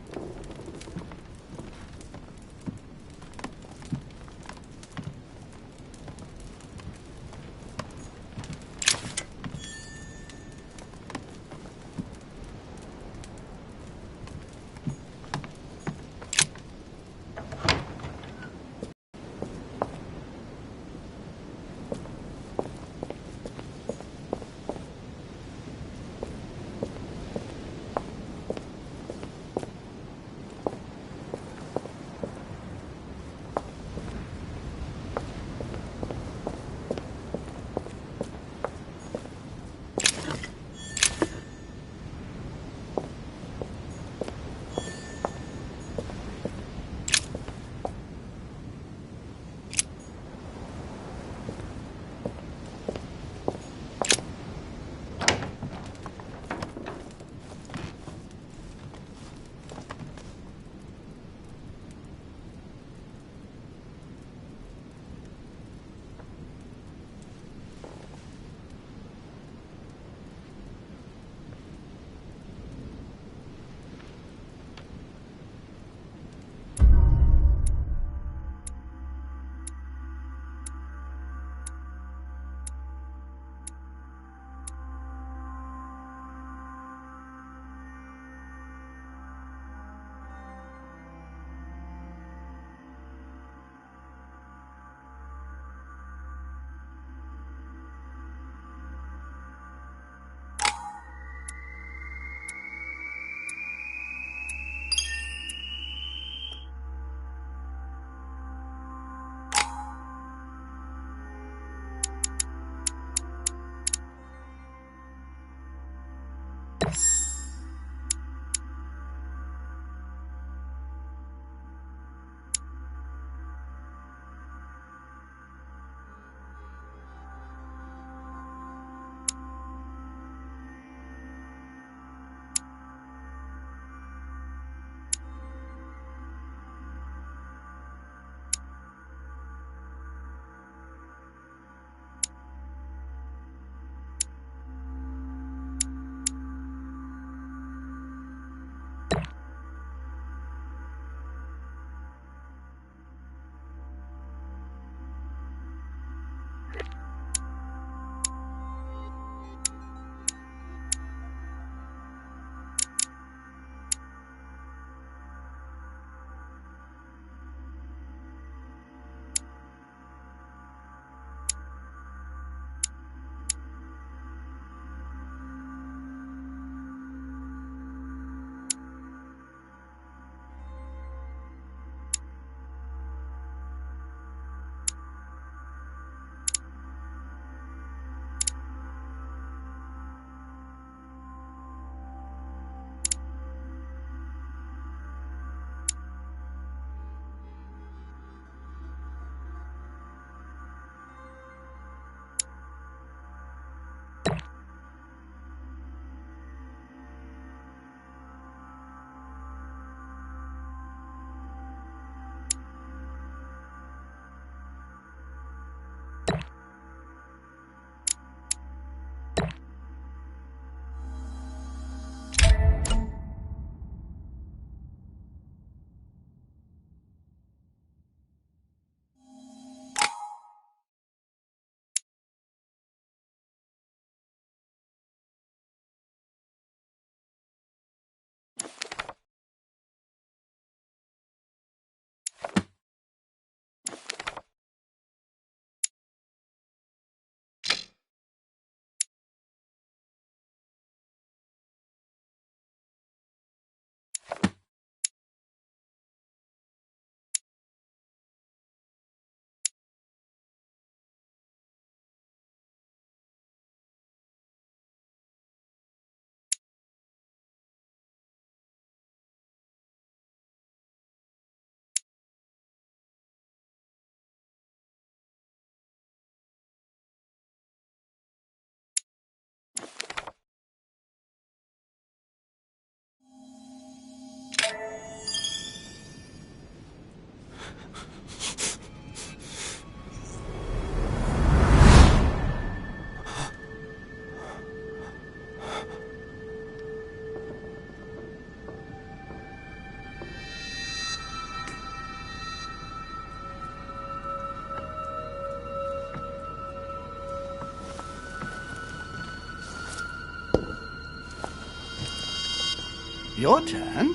Your turn.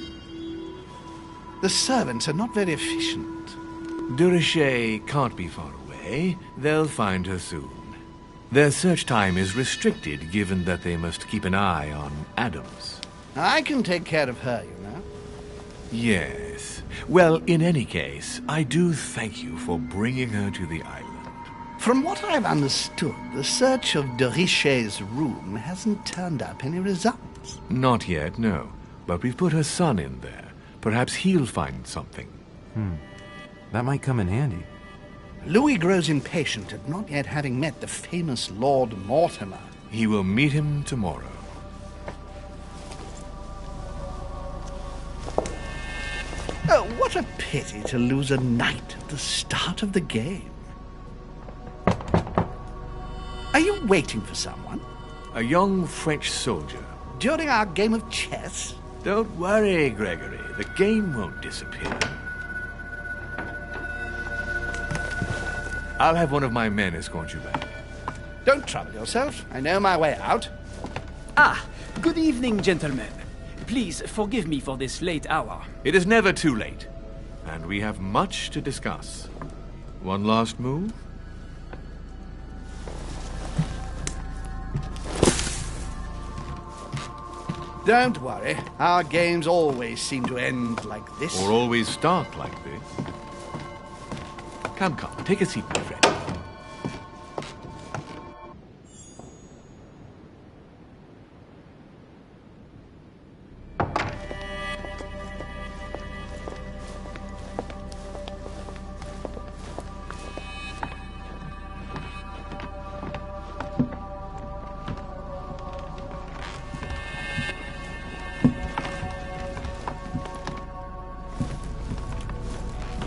The servants are not very efficient. De Richet can't be far away. They'll find her soon. Their search time is restricted, given that they must keep an eye on Adams. I can take care of her, you know. Yes. Well, in any case, I do thank you for bringing her to the island. From what I've understood, the search of de Richet's room hasn't turned up any results. Not yet, no. But we've put her son in there. Perhaps he'll find something. That might come in handy. Louis grows impatient at not yet having met the famous Lord Mortimer. He will meet him tomorrow. Oh, what a pity to lose a knight at the start of the game. Are you waiting for someone? A young French soldier. During our game of chess? Don't worry, Gregory. The game won't disappear. I'll have one of my men escort you back. Don't trouble yourself. I know my way out. Ah, good evening, gentlemen. Please forgive me for this late hour. It is never too late, and we have much to discuss. One last move? Don't worry. Our games always seem to end like this. Or always start like this. Come, take a seat, my friend.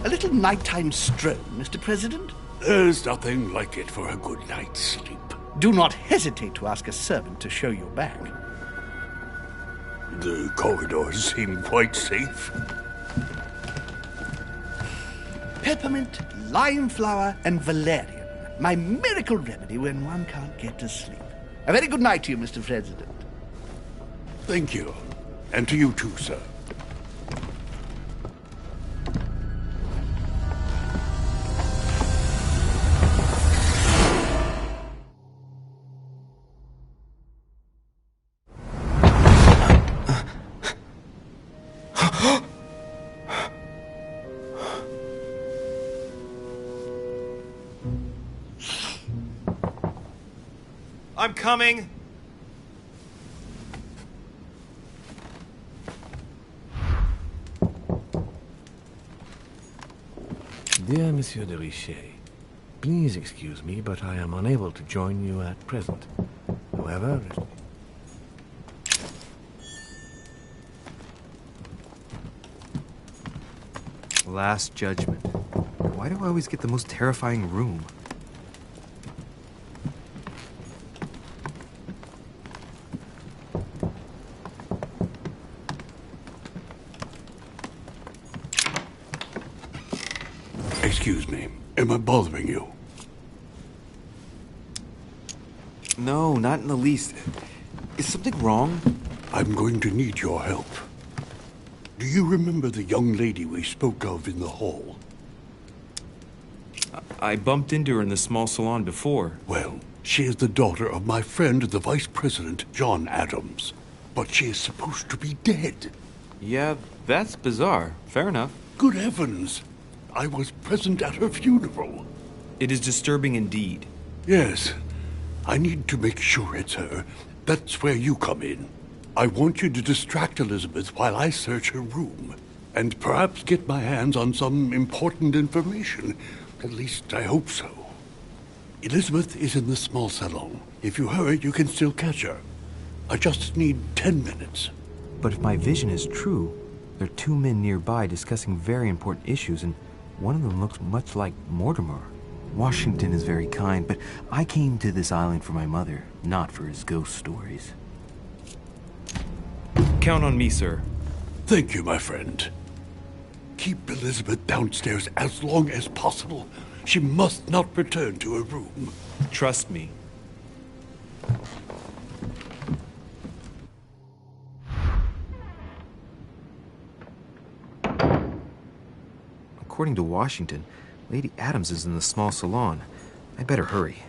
A little nighttime stroll, Mr. President? There's nothing like it for a good night's sleep. Do not hesitate to ask a servant to show your bag. The corridors seem quite safe. Peppermint, lime flower, and valerian. My miracle remedy when one can't get to sleep. A very good night to you, Mr. President. Thank you. And to you too, sir. I'm coming. Dear Monsieur de Richet, please excuse me, but I am unable to join you at present. However... Last Judgment. Why do I always get the most terrifying room? Excuse me. Am I bothering you? No, not in the least. Is something wrong? I'm going to need your help. Do you remember the young lady we spoke of in the hall? I bumped into her in the small salon before. Well, she is the daughter of my friend, the Vice President, John Adams. But she is supposed to be dead. Yeah, that's bizarre. Fair enough. Good heavens! I was present at her funeral. It is disturbing indeed. Yes. I need to make sure it's her. That's where you come in. I want you to distract Elizabeth while I search her room. And perhaps get my hands on some important information. At least I hope so. Elizabeth is in the small salon. If you hurry, you can still catch her. I just need 10 minutes. But if my vision is true, there are two men nearby discussing very important issues, and one of them looks much like Mortimer. Washington is very kind, but I came to this island for my mother, not for his ghost stories. Count on me, sir. Thank you, my friend. Keep Elizabeth downstairs as long as possible. She must not return to her room. Trust me. according to Washington, Lady Adams is in the small salon. I better hurry.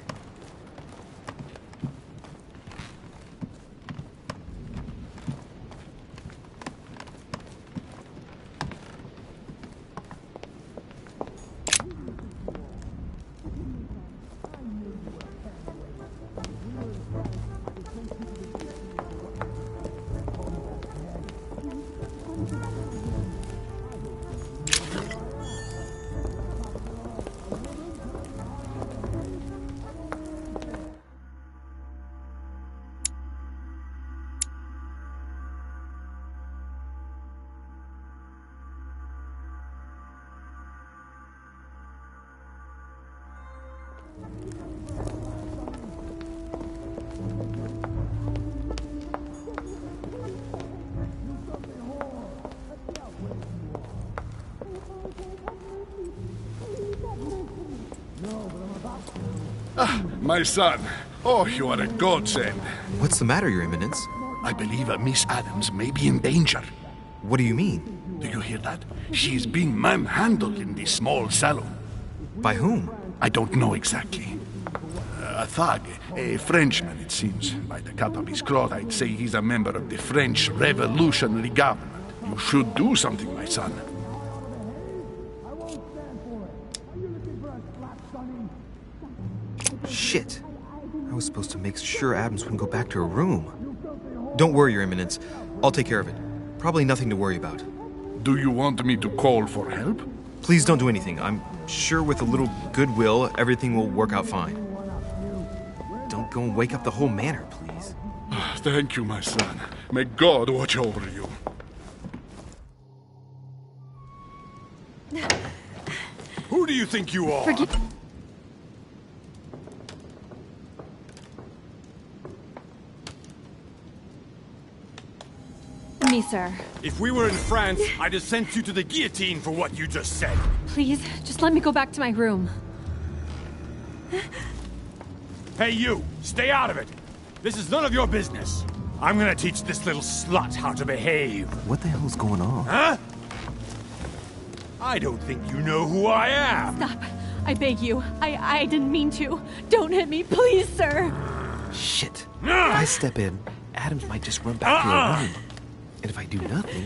My son. Oh, you are a godsend. What's the matter, Your Eminence? I believe Miss Adams may be in danger. What do you mean? Do you hear that? She is being manhandled in this small salon. By whom? I don't know exactly. A thug, a Frenchman, it seems. By the cut of his cloth, I'd say he's a member of the French Revolutionary Government. You should do something, my son. Shit. I was supposed to make sure Adams wouldn't go back to her room. Don't worry, Your Eminence. I'll take care of it. Probably nothing to worry about. Do you want me to call for help? Please don't do anything. I'm sure with a little goodwill, everything will work out fine. Don't go and wake up the whole manor, please. Thank you, my son. May God watch over you. Who do you think you are? Me, sir. If we were in France, I'd have sent you to the guillotine for what you just said. Please, just let me go back to my room. Hey, you! Stay out of it! This is none of your business. I'm gonna teach this little slut how to behave. What the hell's going on? Huh? I don't think you know who I am. Stop. I beg you. I didn't mean to. Don't hit me, please, sir. Shit. If I step in, Adams might just run back to her room. And if I do nothing,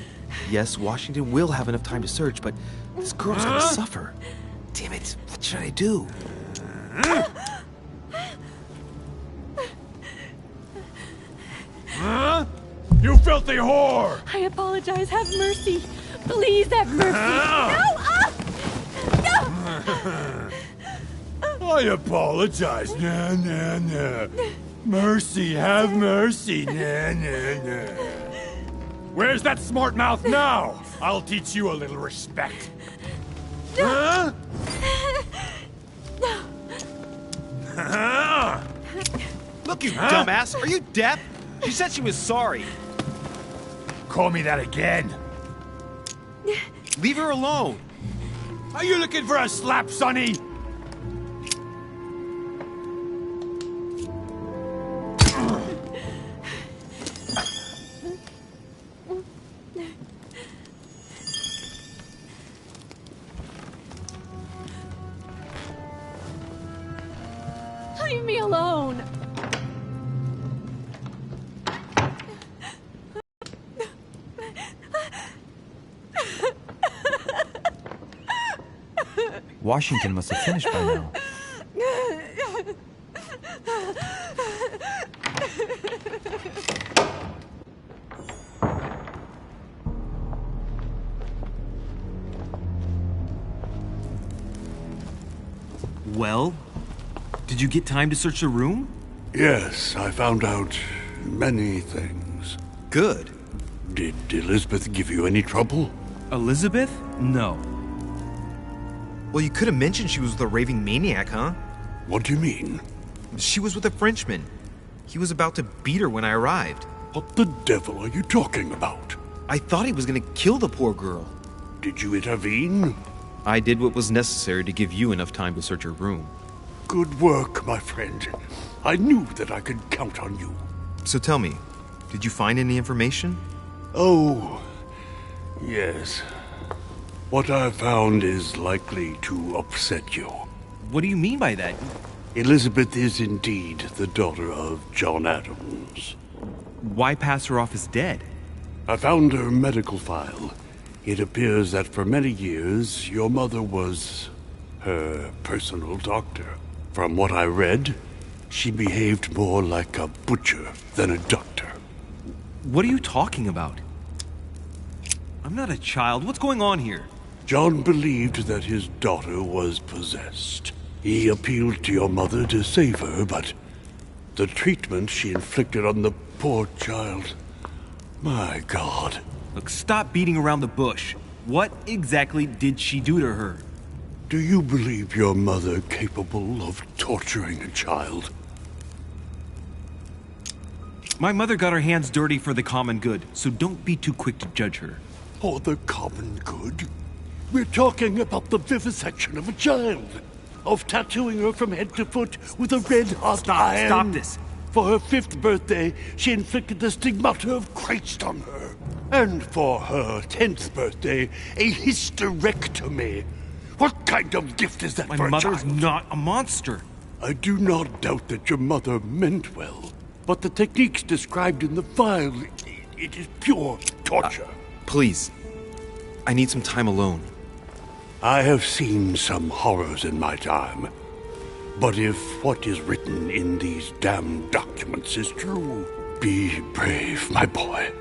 yes, Washington will have enough time to search, but this girl's gonna suffer. Damn it, what should I do? Huh? You filthy whore! I apologize. Have mercy. Please have mercy. No! I apologize. Nah, nah, nah. Mercy, have mercy. Nah, nah, nah. Where's that smart mouth now? I'll teach you a little respect. Huh? Look, you dumbass! Are you deaf? She said she was sorry. Call me that again. Leave her alone. Are you looking for a slap, Sonny? Leave me alone. Washington must have finished by now. Well, did you get time to search the room? Yes, I found out many things. Good. Did Elizabeth give you any trouble? Elizabeth? No. Well, you could have mentioned she was with a raving maniac, huh? What do you mean? She was with a Frenchman. He was about to beat her when I arrived. What the devil are you talking about? I thought he was gonna kill the poor girl. Did you intervene? I did what was necessary to give you enough time to search her room. Good work, my friend. I knew that I could count on you. So tell me, did you find any information? Oh, yes. What I found is likely to upset you. What do you mean by that? Elizabeth is indeed the daughter of John Adams. Why pass her off as dead? I found her medical file. It appears that for many years, your mother was her personal doctor. From what I read, she behaved more like a butcher than a doctor. What are you talking about? I'm not a child. What's going on here? John believed that his daughter was possessed. He appealed to your mother to save her, but the treatment she inflicted on the poor child... My God. Look, stop beating around the bush. What exactly did she do to her? Do you believe your mother capable of torturing a child? My mother got her hands dirty for the common good, so don't be too quick to judge her. For the common good? We're talking about the vivisection of a child. Of tattooing her from head to foot with a red-hot iron. Stop this. For her 5th birthday, she inflicted the stigmata of Christ on her. And for her 10th birthday, a hysterectomy. What kind of gift is that for a child? My mother's not a monster. I do not doubt that your mother meant well. But the techniques described in the file, it is pure torture. Please. I need some time alone. I have seen some horrors in my time. But if what is written in these damned documents is true, be brave, my boy.